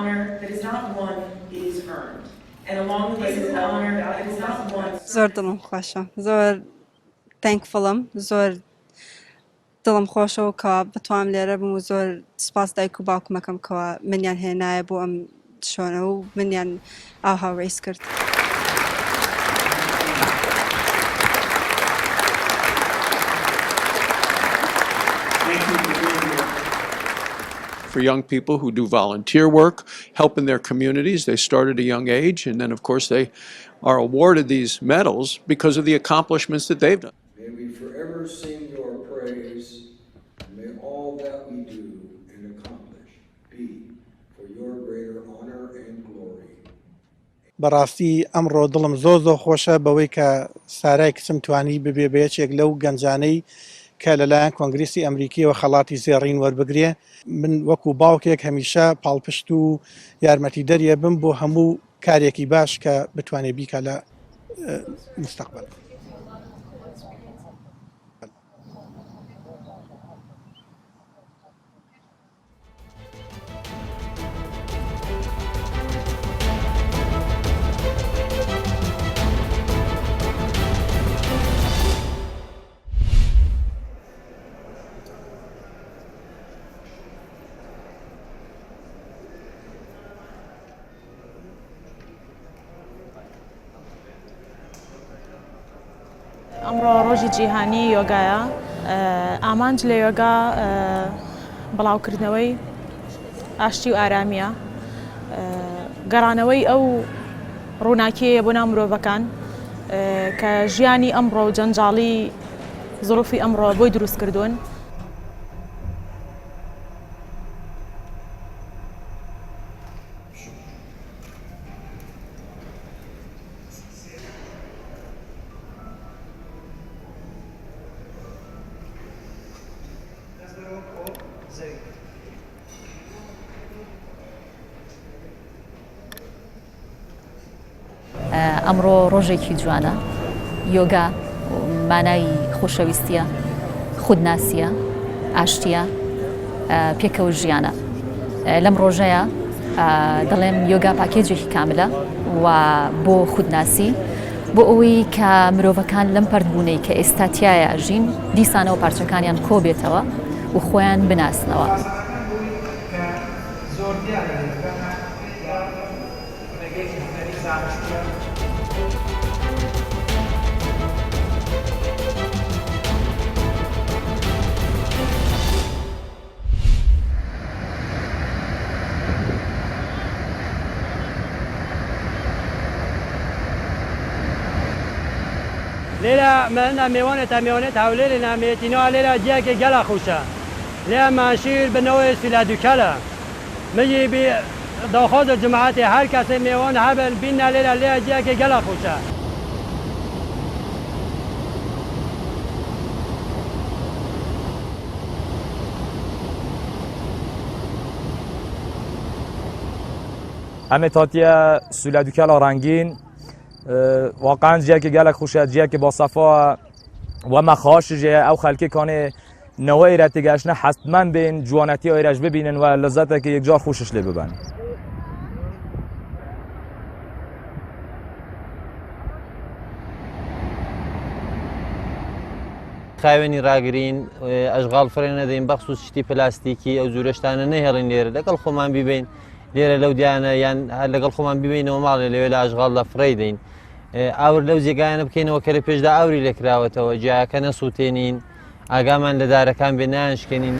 honor that is not won, it is earned. And along the way, this is an honor that is not won. زۆر دڵم خۆشە زۆر تەنکفڵم زۆر دڵم خۆشەوە کە بتوانم لێرە بم و زۆر سپاس دایک و باوکمەکەم کەوە منیان هێنایە بۆ ئەم شۆنە و منیان ئاها ڕێیس کرد. For young people who do volunteer work, help in their communities. They start at a young age, and then, of course, they are awarded these medals because of the accomplishments that they've done. May we forever sing your praise, and may all that we do and accomplish be for your greater honor and glory. بەڕاستی ئەمڕۆ دڵم زۆر خۆشە بەوەی کە سارای کچم توانی ببێ بەیەکێک لەو گەنجانەی کە لەلایەن کۆنگرێسی ئەمریکیەوە خەڵاتی زێڕین وەربگرێ. من وەکو باوکێک هەمیشە پاڵپشت و یارمەتی دەریە بم بۆ هەموو کارێکی باش کە بتوانێ بیکە لە مستەقبەل. ئەمڕۆ ڕۆژی جیهانی یۆگایە ئامانج لە یۆگا بڵاوکردنەوەی ئاشتی و ئارامیە گەڕانەوەی ئەو ڕووناکیەیە بۆ ناو مرۆڤەکان کە ژیانی ئەمڕۆ و جەنجاڵی زڵوفی ئەمڕۆ بۆی دروست کردوون. ئەمڕۆ ڕۆژێکی جوانە یۆگا مانای خۆشەویستیە خودناسیە ئاشتیە پێکەوە ژیانە لەم ڕۆژەیە دەڵێم یۆگا پاکێجێکی کاملە و بۆ خودناسی بۆ ئەوەی کە مرۆڤەکان لەم پەردبوونەی کە ئێستاتیایە ژین دیسانەوە پارچەکانیان کۆ بێتەوە و خۆیان بناسنەوە. ليلة ما ميوانة ميوانة هوليلة ناميتينو ليلة دياك جلا خوشة ليلة ماشير بنويس في لادوكالا مجي بدخول الجماعات هر كسي ميوان هبل بينا ليلة دياك جلا خوشة. همه تاتیه سولادوکالا رنگین واقعا جایی که گلک خوشه جایی که با صفا و مخاش جایی او خلکی کانه نوع ایرتی گشنه حتما بین جوانتی ایرج ببینن و لذت که یک جار خوشش لی ببن. خاوێنی ڕاگرین ئەژغاڵ فرێ نەدەین بەخسوس شتی پلاستیکی ئەو جورەشتانە نەهێڵین لێرە لەگەڵ خۆمان بیبین لێرە لەو دیانە یان لەگەڵ خۆمان ببینەوە ماڵێ لەوێ لە ئەژغاڵ لە فڕێ دەین ئاور لەو جێگایانە بکەینەوە کە لە پێشدا ئاوری لێکراوەتەوە جیاکە نەسووتێنین ئاگامان لە دارەکان بێ نانشکێنین.